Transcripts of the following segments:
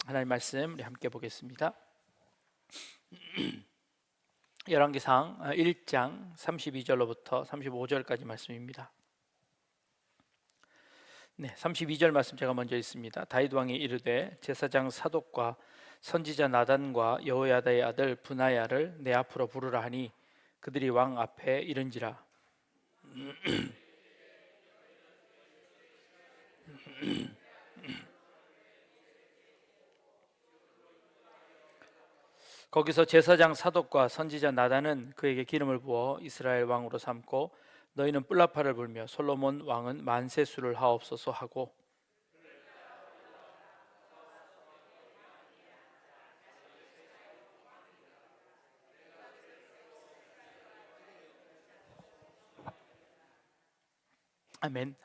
하나님 말씀 우리 함께 보겠습니다. 열왕기상 1장 32절로부터 35절까지 말씀입니다. 32절 말씀 제가 먼저 읽습니다. 다윗 왕이 이르되 제사장 사독과 선지자 나단과 여호야다의 아들 브나야를 내 앞으로 부르라 하니 그들이 왕 앞에 이른지라. 거기서 제사장 사독과 선지자 나단은 그에게 기름을 부어 이스라엘 왕으로 삼고 너희는 뿔라파를 불며 솔로몬 왕은 만세수를 하옵소서 하고, 아멘.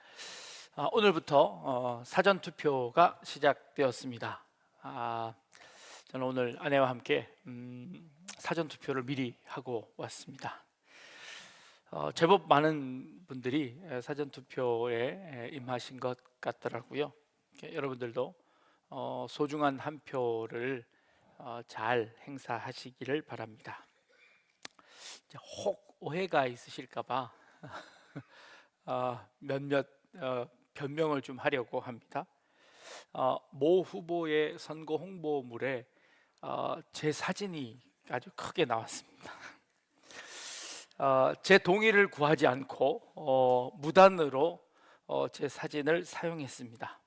오늘부터 사전 투표가 시작되었습니다. 저는 오늘 아내와 함께 사전 투표를 미리 하고 왔습니다. 제법 많은 분들이 사전 투표에 임하신 것 같더라고요. 여러분들도 소중한 한 표를 잘 행사하시기를 바랍니다. 혹 오해가 있으실까봐 몇몇 변명을 좀 하려고 합니다. 모 후보의 선거 홍보물에 제 사진이 아주 크게 나왔습니다. 제 동의를 구하지 않고 무단으로 제 사진을 사용했습니다.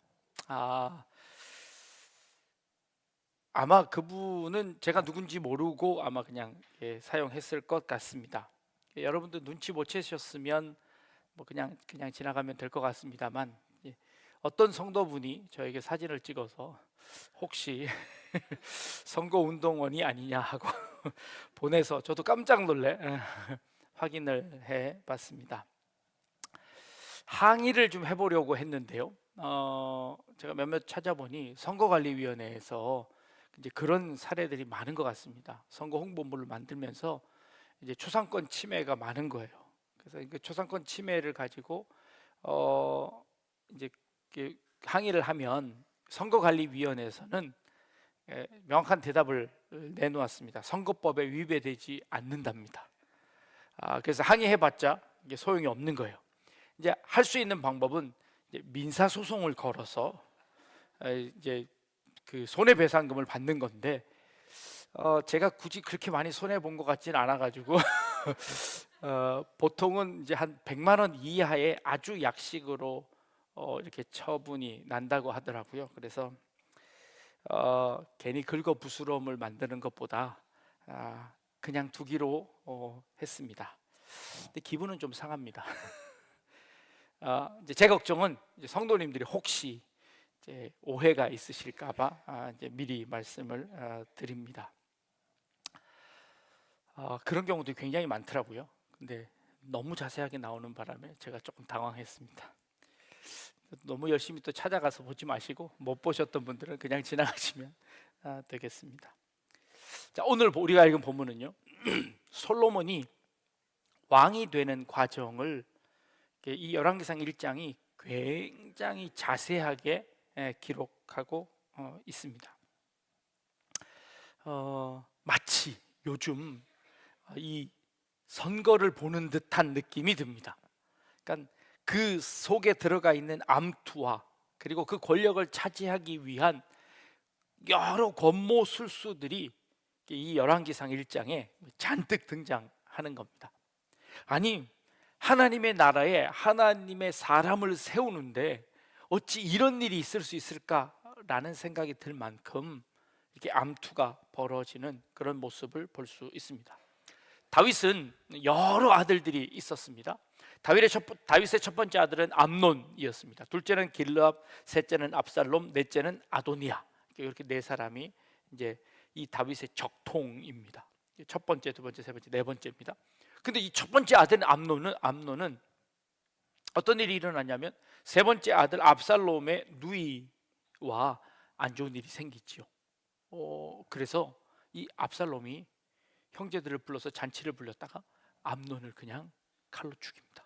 아마 그분은 제가 누군지 모르고 아마 그냥 사용했을 것 같습니다. 여러분들 눈치 못 채셨으면 뭐 그냥 지나가면 될 것 같습니다만, 어떤 성도분이 저에게 사진을 찍어서 혹시 선거운동원이 아니냐 하고 보내서 저도 깜짝 놀래 확인을 해봤습니다. 항의를 좀 해보려고 했는데요. 제가 몇몇 찾아보니 선거관리위원회에서 이제 그런 사례들이 많은 것 같습니다. 선거 홍보물을 만들면서 이제 초상권 침해가 많은 거예요. 그래서 그 초상권 침해를 가지고 이제 항의를 하면 선거관리위원회에서는 명확한 대답을 내놓았습니다. 선거법에 위배되지 않는답니다. 그래서 항의해봤자 이게 소용이 없는 거예요. 이제 할 수 있는 방법은 이제 민사소송을 걸어서 이제 그 손해배상금을 받는 건데, 제가 굳이 그렇게 많이 손해 본 것 같지는 않아가지고 보통은 이제 한 100만 원 이하의 아주 약식으로 이렇게 처분이 난다고 하더라고요. 그래서 괜히 긁어부스럼을 만드는 것보다 그냥 두기로 했습니다. 근데 기분은 좀 상합니다. 이제 제 걱정은 이제 성도님들이 혹시 이제 오해가 있으실까봐 이제 미리 말씀을 드립니다. 그런 경우도 굉장히 많더라고요. 근데 너무 자세하게 나오는 바람에 제가 조금 당황했습니다. 너무 열심히 또 찾아가서 보지 마시고 못 보셨던 분들은 그냥 지나가시면 되겠습니다. 자, 오늘 우리가 읽은 본문은요, 솔로몬이 왕이 되는 과정을 이 열왕기상 1장이 굉장히 자세하게 기록하고 있습니다. 마치 요즘 이 선거를 보는 듯한 느낌이 듭니다. 그러니까 그 속에 들어가 있는 암투와 그리고 그 권력을 차지하기 위한 여러 권모 술수들이 이 열왕기상 1장에 잔뜩 등장하는 겁니다. 아니, 하나님의 나라에 하나님의 사람을 세우는데 어찌 이런 일이 있을 수 있을까라는 생각이 들 만큼 이렇게 암투가 벌어지는 그런 모습을 볼 수 있습니다. 다윗은 여러 아들들이 있었습니다. 다윗의 첫 번째 아들은 암논이었습니다. 둘째는 길르압, 셋째는 압살롬, 넷째는 아도니아. 이렇게 네 사람이 이제 이 다윗의 적통입니다. 첫 번째, 두 번째, 세 번째, 네 번째입니다. 근데 이 첫 번째 아들 암논은 어떤 일이 일어나냐면 세 번째 아들 압살롬의 누이와 안 좋은 일이 생기지요. 그래서 이 압살롬이 형제들을 불러서 잔치를 불렸다가 암논을 그냥 칼로 죽입니다.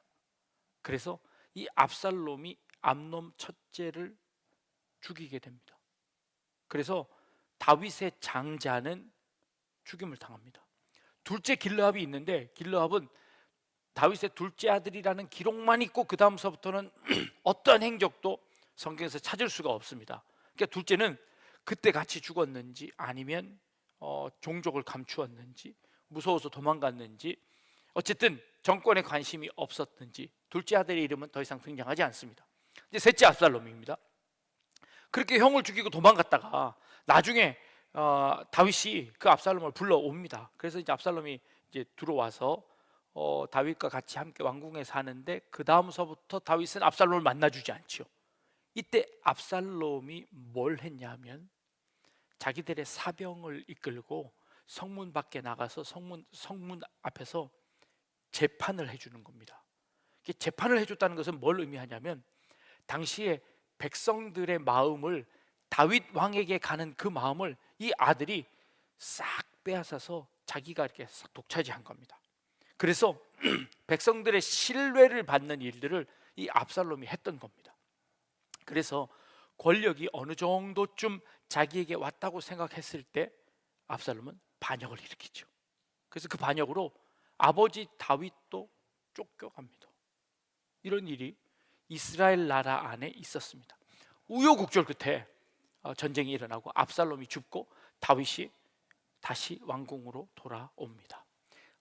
그래서 이 압살롬이 암논 첫째를 죽이게 됩니다. 그래서 다윗의 장자는 죽임을 당합니다. 둘째 길르압이 있는데 길르압은 다윗의 둘째 아들이라는 기록만 있고 그 다음서부터는 어떠한 행적도 성경에서 찾을 수가 없습니다. 그러니까 둘째는 그때 같이 죽었는지 아니면 종족을 감추었는지 무서워서 도망갔는지 어쨌든 정권에 관심이 없었는지 둘째 아들의 이름은 더 이상 등장하지 않습니다. 이제 셋째 압살롬입니다. 그렇게 형을 죽이고 도망갔다가 나중에 다윗이 그 압살롬을 불러옵니다. 그래서 이제 압살롬이 이제 들어와서 다윗과 같이 함께 왕궁에 사는데 그 다음서부터 다윗은 압살롬을 만나주지 않죠. 이때 압살롬이 뭘 했냐면 자기들의 사병을 이끌고 성문 밖에 나가서 성문 앞에서 재판을 해주는 겁니다. 재판을 해줬다는 것은 뭘 의미하냐면 당시에 백성들의 마음을 다윗 왕에게 가는 그 마음을 이 아들이 싹 빼앗아서 자기가 이렇게 싹 독차지한 겁니다. 그래서 백성들의 신뢰를 받는 일들을 이 압살롬이 했던 겁니다. 그래서 권력이 어느 정도쯤 자기에게 왔다고 생각했을 때 압살롬은 반역을 일으키죠. 그래서 그 반역으로 아버지 다윗도 쫓겨갑니다. 이런 일이 이스라엘 나라 안에 있었습니다. 우여곡절 끝에 전쟁이 일어나고 압살롬이 죽고 다윗이 다시 왕궁으로 돌아옵니다.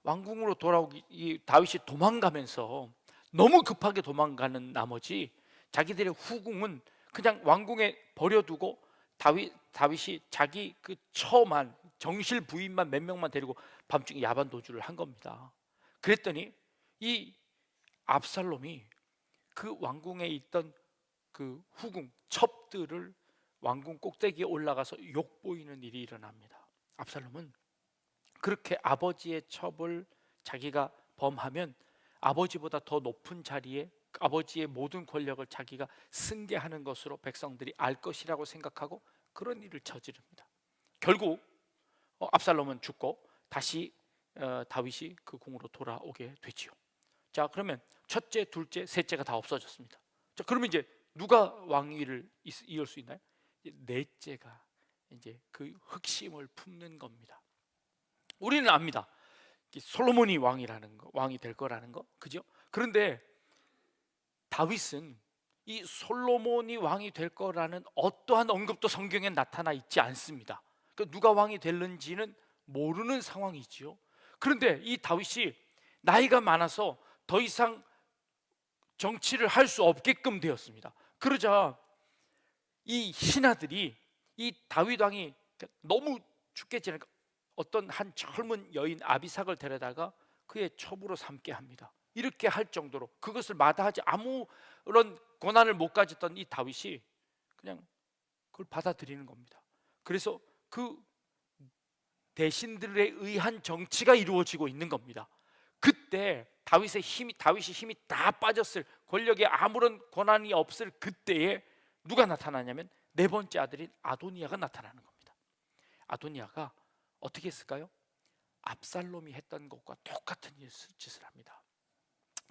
왕궁으로 돌아오기 다윗이 도망가면서 너무 급하게 도망가는 나머지 자기들의 후궁은 그냥 왕궁에 버려두고 다윗이 자기 그 처만 정실 부인만 몇 명만 데리고 밤중에 야반 도주를 한 겁니다. 그랬더니 이 압살롬이 그 왕궁에 있던 그 후궁 첩들을 왕궁 꼭대기에 올라가서 욕보이는 일이 일어납니다. 압살롬은 그렇게 아버지의 첩을 자기가 범하면 아버지보다 더 높은 자리에 아버지의 모든 권력을 자기가 승계하는 것으로 백성들이 알 것이라고 생각하고 그런 일을 저지릅니다. 결국 압살롬은 죽고 다시 다윗이 그 궁으로 돌아오게 되지요. 자, 그러면 첫째, 둘째, 셋째가 다 없어졌습니다. 자, 그러면 이제 누가 왕위를 이을 수 있나요? 넷째가 이제 그 흑심을 품는 겁니다. 우리는 압니다. 솔로몬이 왕이 될 거라는 거, 그죠? 그런데 다윗은 이 솔로몬이 왕이 될 거라는 어떠한 언급도 성경에 나타나 있지 않습니다. 그러니까 누가 왕이 될는지는 모르는 상황이지요. 그런데 이 다윗이 나이가 많아서 더 이상 정치를 할 수 없게끔 되었습니다. 그러자 이 신하들이 이 다윗 왕이 너무 죽겠지 않으니까 어떤 한 젊은 여인 아비삭을 데려다가 그의 첩으로 삼게 합니다. 이렇게 할 정도로 그것을 마다하지 아무런 고난을 못 가졌던 이 다윗이 그냥 그걸 받아들이는 겁니다. 그래서 그 대신들에 의한 정치가 이루어지고 있는 겁니다. 그때 다윗이 힘이 다 빠졌을, 권력에 아무런 권한이 없을 그때에 누가 나타나냐면 네 번째 아들인 아도니아가 나타나는 겁니다. 아도니아가 어떻게 했을까요? 압살롬이 했던 것과 똑같은 짓을 합니다.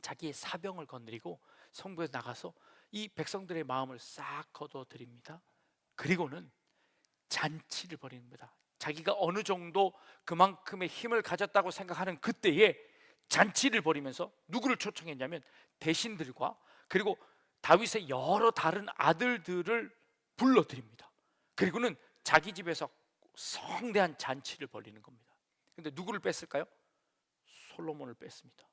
자기의 사병을 거느리고 성부에 나가서 이 백성들의 마음을 싹 거둬들입니다. 그리고는 잔치를 벌입니다. 자기가 어느 정도 그만큼의 힘을 가졌다고 생각하는 그때에 잔치를 벌이면서 누구를 초청했냐면 대신들과 그리고 다윗의 여러 다른 아들들을 불러들입니다. 그리고는 자기 집에서 성대한 잔치를 벌이는 겁니다. 근데 누구를 뺐을까요? 솔로몬을 뺐습니다.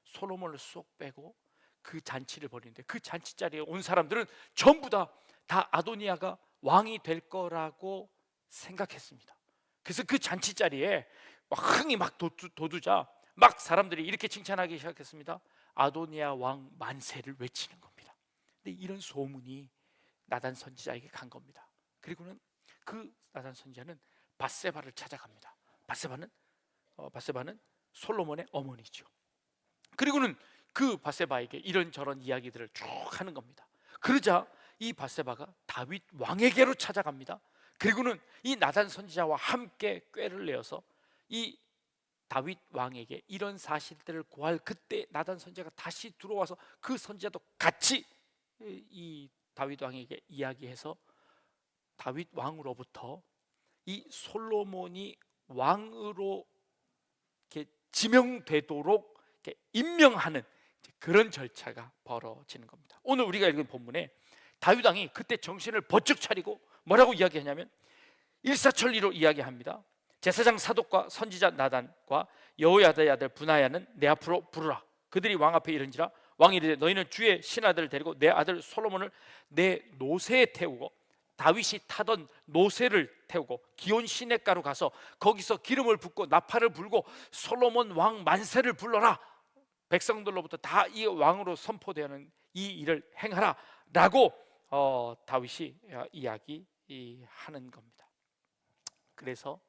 솔로몬을 쏙 빼고 그 잔치를 벌이는데 그 잔치 자리에 온 사람들은 전부 다 아도니아가 왕이 될 거라고 생각했습니다. 그래서 그 잔치 자리에 막 흥이 막 돋우자 막 사람들이 이렇게 칭찬하기 시작했습니다. 아도니아 왕 만세를 외치는 겁니다. 근데 이런 소문이 나단 선지자에게 간 겁니다. 그리고는 그 나단 선지자는 밧세바를 찾아갑니다. 밧세바는 솔로몬의 어머니죠. 그리고는 그 밧세바에게 이런저런 이야기들을 쭉 하는 겁니다. 그러자 이 밧세바가 다윗 왕에게로 찾아갑니다. 그리고는 이 나단 선지자와 함께 꾀를 내어서 이 다윗 왕에게 이런 사실들을 고할 그때 나단 선지자가 다시 들어와서 그 선지자도 같이 이 다윗 왕에게 이야기해서 다윗 왕으로부터 이 솔로몬이 왕으로 이렇게 지명되도록 이렇게 임명하는 그런 절차가 벌어지는 겁니다. 오늘 우리가 읽은 본문에 다윗 왕이 그때 정신을 번쩍 차리고 뭐라고 이야기하냐면 일사천리로 이야기합니다. 제사장 사독과 선지자 나단과 여호야다의 아들 브나야는 내 앞으로 부르라. 그들이 왕 앞에 이른지라. 왕이 이르되 너희는 주의 신하들을 데리고 내 아들 솔로몬을 내 노새에 태우고 다윗이 타던 노새를 태우고 기온 시냇가로 가서 거기서 기름을 붓고 나팔을 불고 솔로몬 왕 만세를 불러라. 백성들로부터 다 이 왕으로 선포되는 이 일을 행하라 라고 다윗이 이야기하는 겁니다. 그래서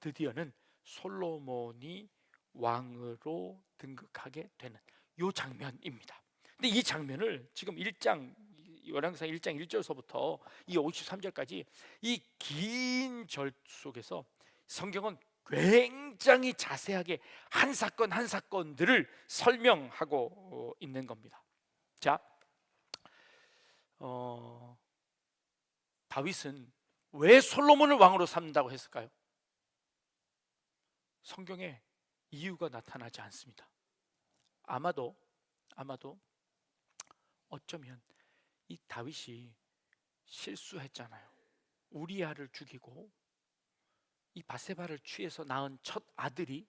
드디어는 솔로몬이 왕으로 등극하게 되는 이 장면입니다. 근데 이 장면을 지금 열왕기상 1장 1절서부터 이 53절까지 이 긴 절 속에서 성경은 굉장히 자세하게 한 사건 한 사건들을 설명하고 있는 겁니다. 자, 다윗은 왜 솔로몬을 왕으로 삼는다고 했을까요? 성경에 이유가 나타나지 않습니다. 아마도 어쩌면 이 다윗이 실수했잖아요. 우리아를 죽이고 이 바세바를 취해서 낳은 첫 아들이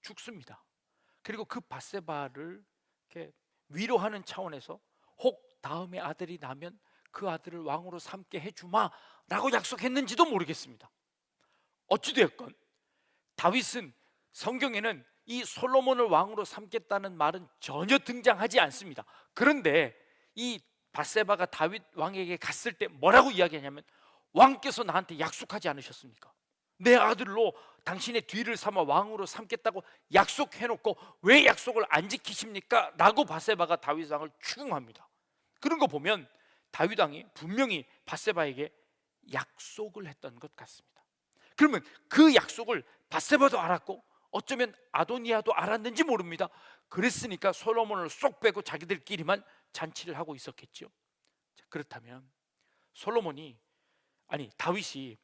죽습니다. 그리고 그 바세바를 이렇게 위로하는 차원에서 혹 다음에 아들이 나면 그 아들을 왕으로 삼게 해주마 라고 약속했는지도 모르겠습니다. 어찌되었건 다윗은 성경에는 이 솔로몬을 왕으로 삼겠다는 말은 전혀 등장하지 않습니다. 그런데 이 바세바가 다윗 왕에게 갔을 때 뭐라고 이야기하냐면 왕께서 나한테 약속하지 않으셨습니까? 내 아들로 당신의 뒤를 삼아 왕으로 삼겠다고 약속해놓고 왜 약속을 안 지키십니까? 라고 바세바가 다윗 왕을 추궁합니다. 그런 거 보면 다윗 왕이 분명히 바세바에게 약속을 했던 것 같습니다. 그러면 그 약속을 바세바도 알았고 어쩌면 아도니아도 알았는지 모릅니다. 그랬으니까 솔로몬을 쏙 빼고 자기들끼리만 잔치를 하고 있었겠죠. 자, 그렇다면 다윗이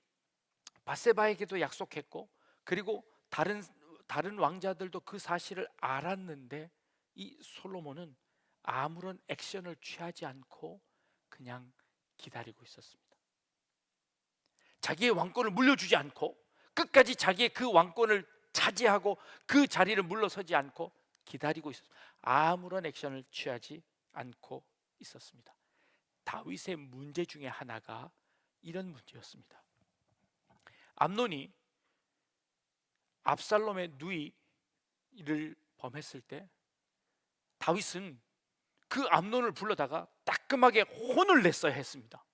바세바에게도 약속했고 그리고 다른 왕자들도 그 사실을 알았는데 이 솔로몬은 아무런 액션을 취하지 않고 그냥 기다리고 있었습니다. 자기의 왕권을 물려주지 않고 끝까지 자기의 그 왕권을 차지하고 그 자리를 물러서지 않고 기다리고 있었습니다. 아무런 액션을 취하지 않고 있었습니다. 다윗의 문제 중에 하나가 이런 문제였습니다. 암논이 압살롬의 누이를 범했을 때 다윗은 그 암논을 불러다가 따끔하게 혼을 냈어야 했습니다.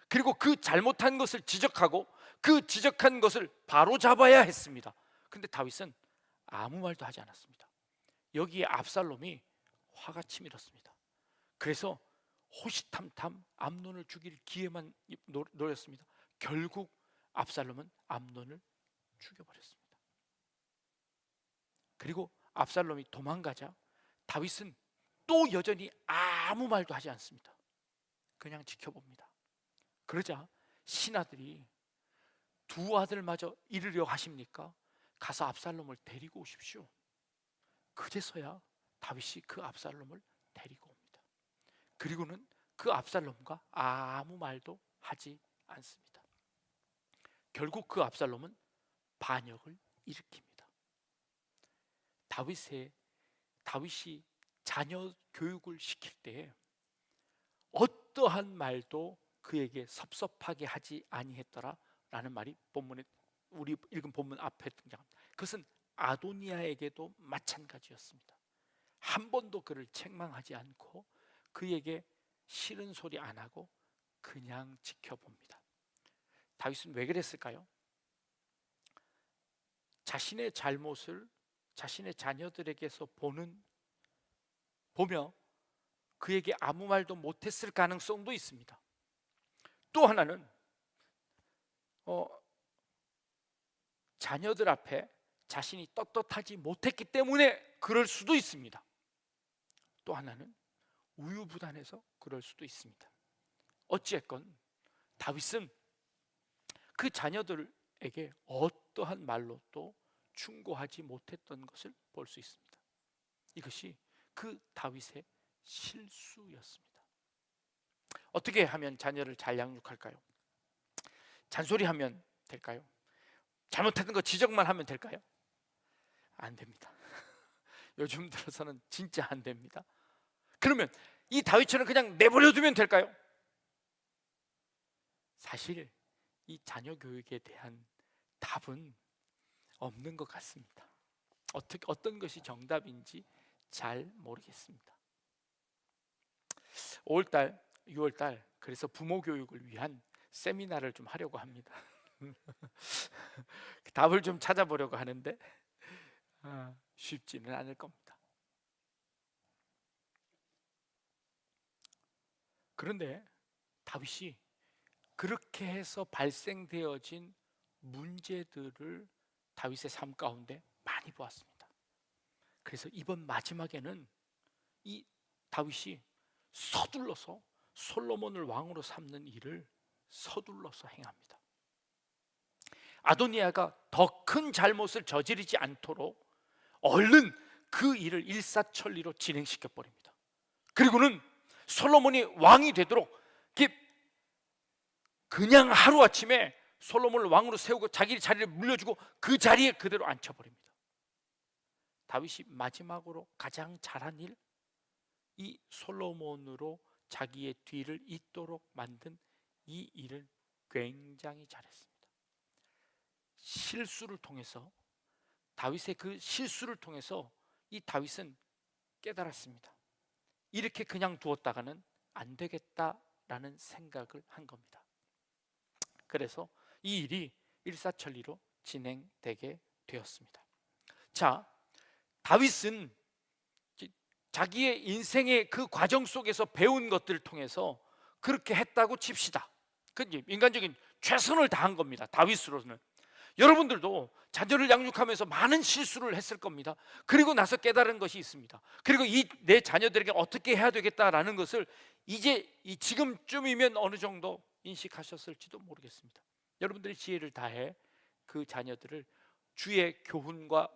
그리고 그 잘못한 것을 지적하고 그 지적한 것을 바로 잡아야 했습니다. 근데 다윗은 아무 말도 하지 않았습니다. 여기에 압살롬이 화가 치밀었습니다. 그래서 호시탐탐 암논을 죽일 기회만 노렸습니다. 결국 압살롬은 암논을 죽여버렸습니다. 그리고 압살롬이 도망가자 다윗은 또 여전히 아무 말도 하지 않습니다. 그냥 지켜봅니다. 그러자 신하들이 두 아들마저 잃으려 하십니까? 가서 압살롬을 데리고 오십시오. 그제서야 다윗이 그 압살롬을 데리고 옵니다. 그리고는 그 압살롬과 아무 말도 하지 않습니다. 결국 그 압살롬은 반역을 일으킵니다. 다윗이 자녀 교육을 시킬 때 어떠한 말도 그에게 섭섭하게 하지 아니했더라라는 말이 본문에 우리 읽은 본문 앞에 등장합니다. 그것은 아도니아에게도 마찬가지였습니다. 한 번도 그를 책망하지 않고 그에게 싫은 소리 안 하고 그냥 지켜봅니다. 다윗은 왜 그랬을까요? 자신의 잘못을 자신의 자녀들에게서 보며 그에게 아무 말도 못했을 가능성도 있습니다. 또 하나는 자녀들 앞에 자신이 떳떳하지 못했기 때문에 그럴 수도 있습니다. 또 하나는 우유부단해서 그럴 수도 있습니다. 어찌했건 다윗은 그 자녀들 다윗에게 어떠한 말로도 충고하지 못했던 것을 볼 수 있습니다. 이것이 그 다윗의 실수였습니다. 어떻게 하면 자녀를 잘 양육할까요? 잔소리하면 될까요? 잘못하는 거 지적만 하면 될까요? 안 됩니다. 요즘 들어서는 진짜 안 됩니다. 그러면 이 다윗처럼 그냥 내버려 두면 될까요? 사실 이 자녀 교육에 대한 답은 없는 것 같습니다. 어떤 것이 정답인지 잘 모르겠습니다. 5월달, 6월달 그래서 부모 교육을 위한 세미나를 좀 하려고 합니다. 답을 좀 찾아보려고 하는데 쉽지는 않을 겁니다. 그런데 다윗이 그렇게 해서 발생되어진 문제들을 다윗의 삶 가운데 많이 보았습니다. 그래서 이번 마지막에는 이 다윗이 서둘러서 솔로몬을 왕으로 삼는 일을 서둘러서 행합니다. 아도니아가 더 큰 잘못을 저지르지 않도록 얼른 그 일을 일사천리로 진행시켜 버립니다. 그리고는 솔로몬이 왕이 되도록 그냥 하루아침에 솔로몬을 왕으로 세우고 자기 자리를 물려주고 그 자리에 그대로 앉혀버립니다. 다윗이 마지막으로 가장 잘한 일, 이 솔로몬으로 자기의 뒤를 잇도록 만든 이 일을 굉장히 잘했습니다. 실수를 통해서, 다윗의 그 실수를 통해서 이 다윗은 깨달았습니다. 이렇게 그냥 두었다가는 안 되겠다라는 생각을 한 겁니다. 그래서 이 일이 일사천리로 진행되게 되었습니다. 자, 다윗은 자기의 인생의 그 과정 속에서 배운 것들을 통해서 그렇게 했다고 칩시다. 그 인간적인 최선을 다한 겁니다. 다윗으로는. 여러분들도 자녀를 양육하면서 많은 실수를 했을 겁니다. 그리고 나서 깨달은 것이 있습니다. 그리고 이 내 자녀들에게 어떻게 해야 되겠다라는 것을 이제 지금쯤이면 어느 정도 인식하셨을지도 모르겠습니다. 여러분들이 지혜를 다해 그 자녀들을 주의 교훈과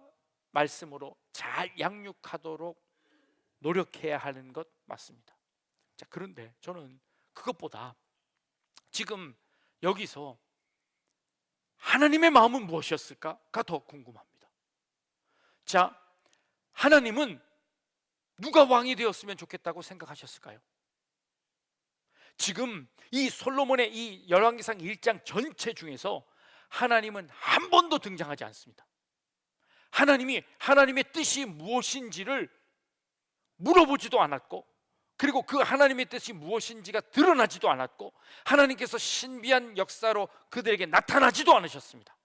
말씀으로 잘 양육하도록 노력해야 하는 것 맞습니다. 자, 그런데 저는 그것보다 지금 여기서 하나님의 마음은 무엇이었을까가 더 궁금합니다. 자, 하나님은 누가 왕이 되었으면 좋겠다고 생각하셨을까요? 지금 이 솔로몬의 이 열왕기상 1장 전체 중에서 하나님은 한 번도 등장하지 않습니다. 하나님이 하나님의 뜻이 무엇인지를 물어보지도 않았고, 그리고 그 하나님의 뜻이 무엇인지가 드러나지도 않았고, 하나님께서 신비한 역사로 그들에게 나타나지도 않으셨습니다.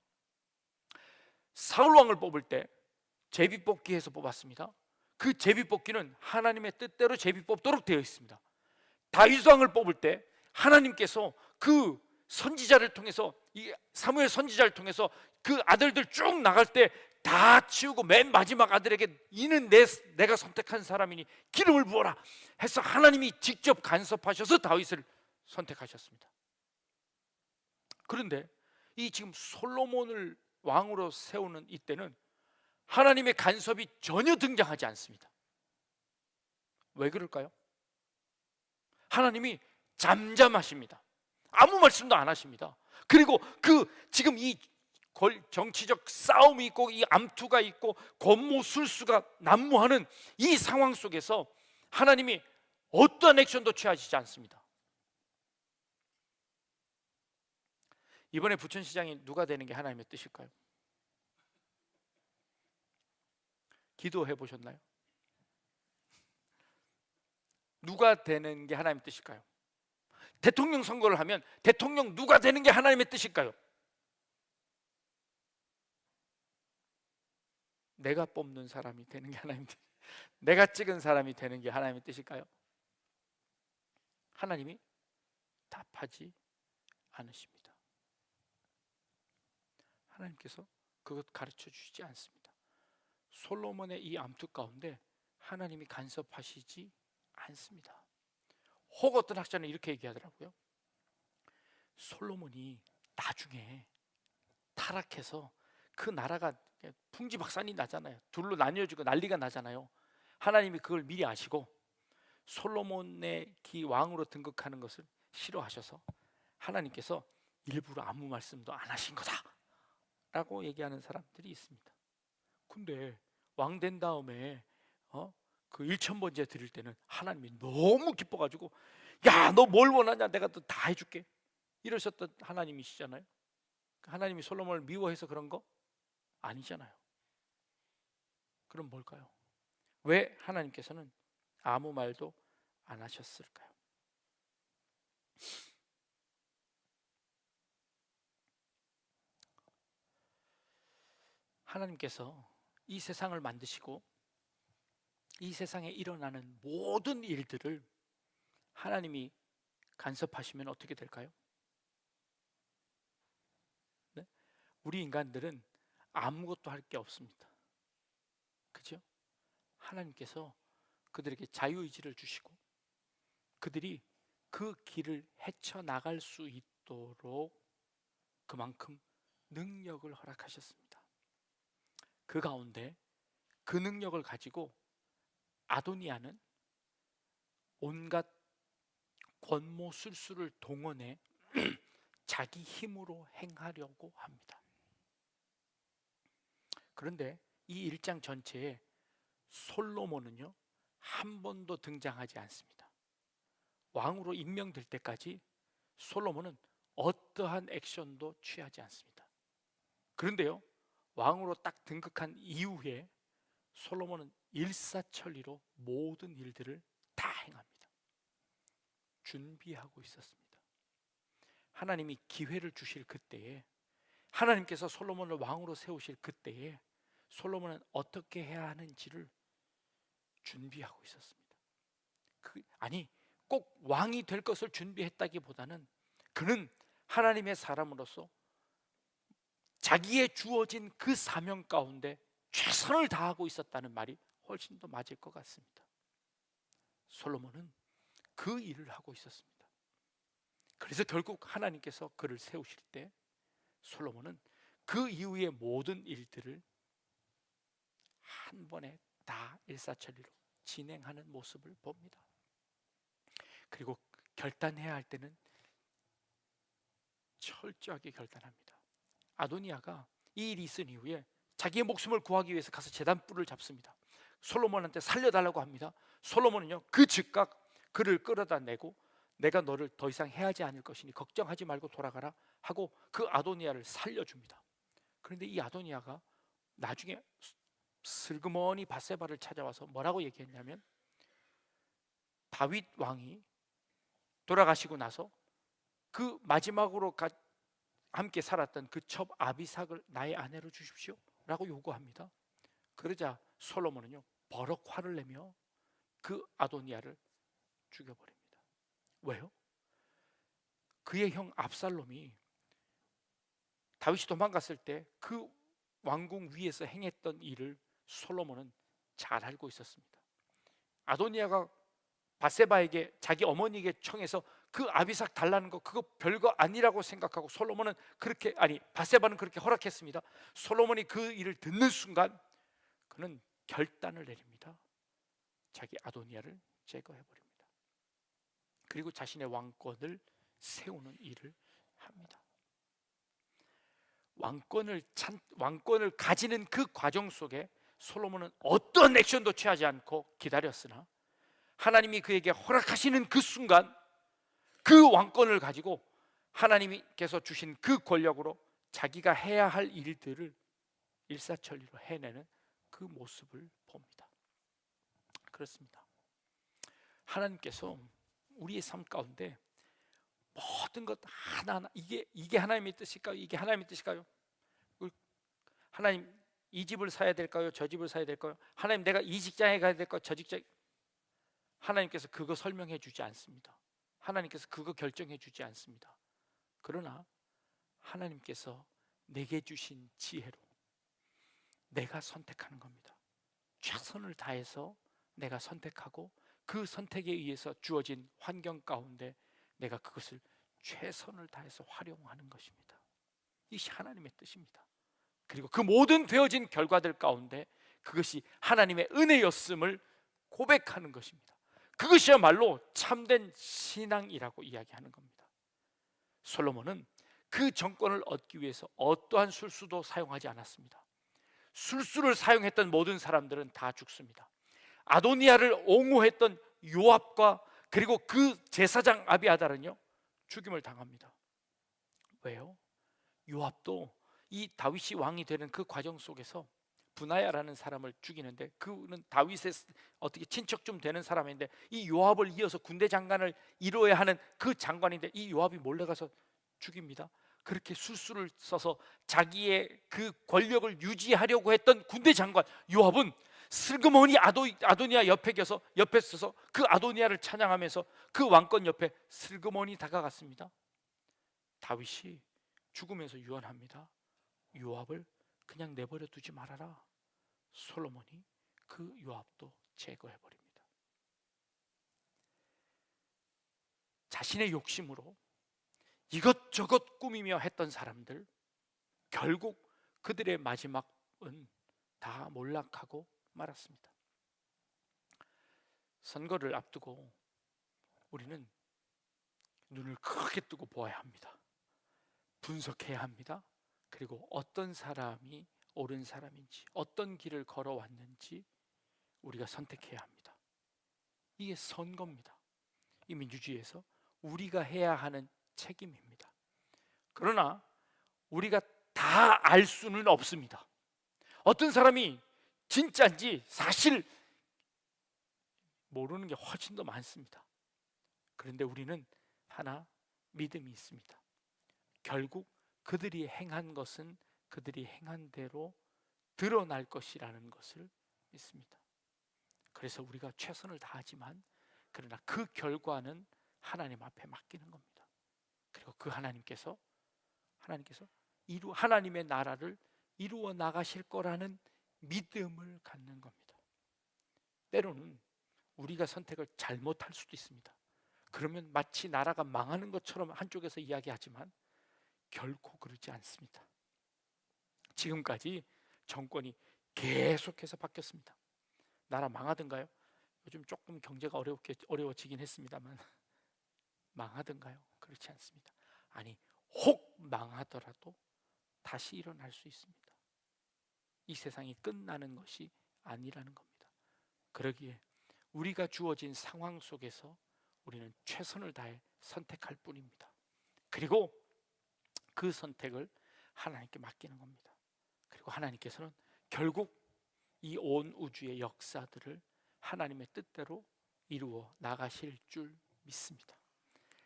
사울왕을 뽑을 때 제비뽑기에서 뽑았습니다. 그 제비뽑기는 하나님의 뜻대로 제비뽑도록 되어 있습니다. 다윗왕을 뽑을 때 하나님께서 그 선지자를 통해서, 이 사무엘 선지자를 통해서 그 아들들 쭉 나갈 때 다 치우고 맨 마지막 아들에게 이는 내가 선택한 사람이니 기름을 부어라 해서 하나님이 직접 간섭하셔서 다윗을 선택하셨습니다. 그런데 이 지금 솔로몬을 왕으로 세우는 이때는 하나님의 간섭이 전혀 등장하지 않습니다. 왜 그럴까요? 하나님이 잠잠하십니다. 아무 말씀도 안 하십니다. 그리고 지금 이 정치적 싸움이 있고 이 암투가 있고 권모술수가 난무하는 이 상황 속에서 하나님이 어떠한 액션도 취하시지 않습니다. 이번에 부천시장이 누가 되는 게 하나님의 뜻일까요? 기도해 보셨나요? 누가 되는 게 하나님의 뜻일까요? 대통령 선거를 하면 대통령 누가 되는 게 하나님의 뜻일까요? 내가 뽑는 사람이 되는 게 하나님의 뜻, 내가 찍은 사람이 되는 게 하나님의 뜻일까요? 하나님이 답하지 않으십니다. 하나님께서 그것 가르쳐 주시지 않습니다. 솔로몬의 이 암투 가운데 하나님이 간섭하시지 않습니다. 혹 어떤 학자는 이렇게 얘기하더라고요. 솔로몬이 나중에 타락해서 그 나라가 풍지박산이 나잖아요. 둘로 나뉘어지고 난리가 나잖아요. 하나님이 그걸 미리 아시고 솔로몬의 왕으로 등극하는 것을 싫어하셔서 하나님께서 일부러 아무 말씀도 안 하신 거다 라고 얘기하는 사람들이 있습니다. 근데 왕 된 다음에 그 1,000번째 드릴 때는 하나님이 너무 기뻐가지고 야, 너 뭘 원하냐, 내가 또 다 해줄게 이러셨던 하나님이시잖아요. 하나님이 솔로몬을 미워해서 그런 거 아니잖아요. 그럼 뭘까요? 왜 하나님께서는 아무 말도 안 하셨을까요? 하나님께서 이 세상을 만드시고 이 세상에 일어나는 모든 일들을 하나님이 간섭하시면 어떻게 될까요? 네? 우리 인간들은 아무것도 할 게 없습니다. 그죠? 하나님께서 그들에게 자유의지를 주시고 그들이 그 길을 헤쳐나갈 수 있도록 그만큼 능력을 허락하셨습니다. 그 가운데 그 능력을 가지고 아도니아는 온갖 권모술수를 동원해 자기 힘으로 행하려고 합니다. 그런데 이 1장 전체에 솔로몬은요 한 번도 등장하지 않습니다. 왕으로 임명될 때까지 솔로몬은 어떠한 액션도 취하지 않습니다. 그런데요 왕으로 딱 등극한 이후에 솔로몬은 일사천리로 모든 일들을 다 행합니다. 준비하고 있었습니다. 하나님이 기회를 주실 그때에, 하나님께서 솔로몬을 왕으로 세우실 그때에 솔로몬은 어떻게 해야 하는지를 준비하고 있었습니다. 아니, 꼭 왕이 될 것을 준비했다기보다는 그는 하나님의 사람으로서 자기의 주어진 그 사명 가운데 최선을 다하고 있었다는 말이 훨씬 더 맞을 것 같습니다. 솔로몬은 그 일을 하고 있었습니다. 그래서 결국 하나님께서 그를 세우실 때 솔로몬은 그 이후의 모든 일들을 한 번에 다 일사천리로 진행하는 모습을 봅니다. 그리고 결단해야 할 때는 철저하게 결단합니다. 아도니아가 이 일이 있은 이후에 자기의 목숨을 구하기 위해서 가서 제단불을 잡습니다. 솔로몬한테 살려달라고 합니다. 솔로몬은요 그 즉각 그를 끌어다 내고 내가 너를 더 이상 해하지 않을 것이니 걱정하지 말고 돌아가라 하고 그 아도니아를 살려줍니다. 그런데 이 아도니아가 나중에 슬그머니 밧세바를 찾아와서 뭐라고 얘기했냐면, 다윗 왕이 돌아가시고 나서 그 마지막으로 함께 살았던 그 첩 아비삭을 나의 아내로 주십시오 라고 요구합니다. 그러자 솔로몬은요 버럭 화를 내며 그 아도니아를 죽여버립니다. 왜요? 그의 형 압살롬이 다윗이 도망갔을 때 그 왕궁 위에서 행했던 일을 솔로몬은 잘 알고 있었습니다. 아도니아가 밧세바에게 자기 어머니에게 청해서 그 아비삭 달라는 거 그거 별거 아니라고 생각하고 솔로몬은 그렇게, 아니 밧세바는 그렇게 허락했습니다. 솔로몬이 그 일을 듣는 순간 그는 결단을 내립니다. 자기 아도니아를 제거해버립니다. 그리고 자신의 왕권을 세우는 일을 합니다. 왕권을 가지는 그 과정 속에 솔로몬은 어떤 액션도 취하지 않고 기다렸으나 하나님이 그에게 허락하시는 그 순간 그 왕권을 가지고 하나님께서 주신 그 권력으로 자기가 해야 할 일들을 일사천리로 해내는 그 모습을 봅니다. 그렇습니다. 하나님께서 우리의 삶 가운데 모든 것 하나하나 이게 하나님의 뜻일까요? 이게 하나님의 뜻일까요? 하나님 이 집을 사야 될까요? 저 집을 사야 될까요? 하나님 내가 이 직장에 가야 될까요? 저 직장? 하나님께서 그거 설명해 주지 않습니다. 하나님께서 그거 결정해 주지 않습니다. 그러나 하나님께서 내게 주신 지혜로 내가 선택하는 겁니다. 최선을 다해서 내가 선택하고 그 선택에 의해서 주어진 환경 가운데 내가 그것을 최선을 다해서 활용하는 것입니다. 이것이 하나님의 뜻입니다. 그리고 그 모든 되어진 결과들 가운데 그것이 하나님의 은혜였음을 고백하는 것입니다. 그것이야말로 참된 신앙이라고 이야기하는 겁니다. 솔로몬은 그 정권을 얻기 위해서 어떠한 술수도 사용하지 않았습니다. 술수를 사용했던 모든 사람들은 다 죽습니다. 아도니아를 옹호했던 요압과 그리고 그 제사장 아비아달은요 죽임을 당합니다. 왜요? 요압도 이 다윗이 왕이 되는 그 과정 속에서 분하야라는 사람을 죽이는데, 그는 다윗의 어떻게 친척 좀 되는 사람인데 이 요압을 이어서 군대 장관을 이루어야 하는 그 장관인데 이 요압이 몰래 가서 죽입니다. 그렇게 술수를 써서 자기의 그 권력을 유지하려고 했던 군대 장관 요압은 슬그머니 아도니아 옆에 서서 그 아도니아를 찬양하면서 그 왕권 옆에 슬그머니 다가갔습니다. 다윗이 죽으면서 유언합니다. 요압을 그냥 내버려 두지 말아라. 솔로몬이 그 요압도 제거해 버립니다. 자신의 욕심으로 이것저것 꾸미며 했던 사람들, 결국 그들의 마지막은 다 몰락하고 말았습니다. 선거를 앞두고 우리는 눈을 크게 뜨고 보아야 합니다. 분석해야 합니다. 그리고 어떤 사람이 옳은 사람인지, 어떤 길을 걸어왔는지 우리가 선택해야 합니다. 이게 선거입니다. 이 민주주의에서 우리가 해야 하는 책임입니다. 그러나 우리가 다 알 수는 없습니다. 어떤 사람이 진짜인지 사실 모르는 게 훨씬 더 많습니다. 그런데 우리는 하나 믿음이 있습니다. 결국 그들이 행한 것은 그들이 행한 대로 드러날 것이라는 것을 믿습니다. 그래서 우리가 최선을 다하지만 그러나 그 결과는 하나님 앞에 맡기는 겁니다. 그리고 그 하나님께서 하나님의 나라를 이루어 나가실 거라는 믿음을 갖는 겁니다. 때로는 우리가 선택을 잘못할 수도 있습니다. 그러면 마치 나라가 망하는 것처럼 한쪽에서 이야기하지만 결코 그렇지 않습니다. 지금까지 정권이 계속해서 바뀌었습니다. 나라 망하던가요? 요즘 조금 경제가 어려워지긴 했습니다만 망하던가요? 그렇지 않습니다. 아니, 혹 망하더라도 다시 일어날 수 있습니다. 이 세상이 끝나는 것이 아니라는 겁니다. 그러기에 우리가 주어진 상황 속에서 우리는 최선을 다해 선택할 뿐입니다. 그리고 그 선택을 하나님께 맡기는 겁니다. 그리고 하나님께서는 결국 이 온 우주의 역사들을 하나님의 뜻대로 이루어 나가실 줄 믿습니다.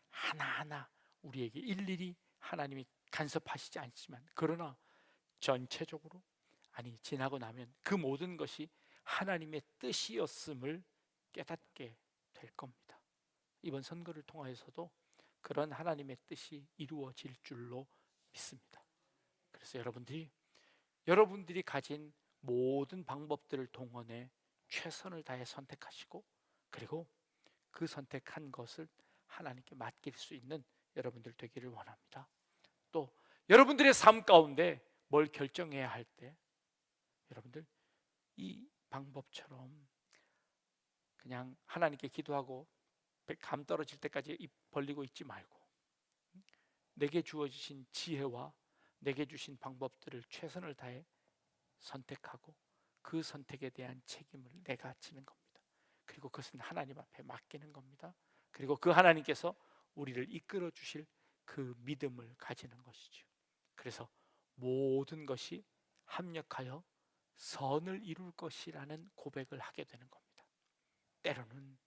하나하나 우리에게 일일이 하나님이 간섭하시지 않지만, 그러나 전체적으로, 지나고 나면 그 모든 것이 하나님의 뜻이었음을 깨닫게 될 겁니다. 이번 선거를 통하여서도 그런 하나님의 뜻이 이루어질 줄로 믿습니다. 그래서 여러분들이 가진 모든 방법들을 동원해 최선을 다해 선택하시고, 그리고 그 선택한 것을 하나님께 맡길 수 있는 여러분들 되기를 원합니다. 또 여러분들의 삶 가운데 뭘 결정해야 할 때 여러분들 이 방법처럼 그냥 하나님께 기도하고 감 떨어질 때까지 입 벌리고 있지 말고, 내게 주어지신 지혜와 내게 주신 방법들을 최선을 다해 선택하고 그 선택에 대한 책임을 내가 지는 겁니다. 그리고 그것은 하나님 앞에 맡기는 겁니다. 그리고 그 하나님께서 우리를 이끌어 주실 그 믿음을 가지는 것이죠. 그래서 모든 것이 합력하여 선을 이룰 것이라는 고백을 하게 되는 겁니다. 때로는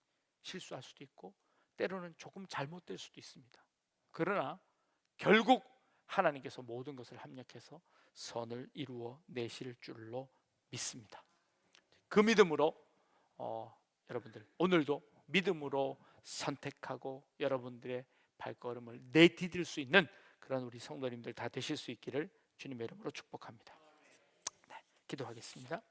실수할 수도 있고 때로는 조금 잘못될 수도 있습니다. 그러나 결국 하나님께서 모든 것을 합력해서 선을 이루어 내실 줄로 믿습니다. 그 믿음으로 여러분들 오늘도 믿음으로 선택하고 여러분들의 발걸음을 내디딜 수 있는 그런 우리 성도님들 다 되실 수 있기를 주님의 이름으로 축복합니다. 네, 기도하겠습니다.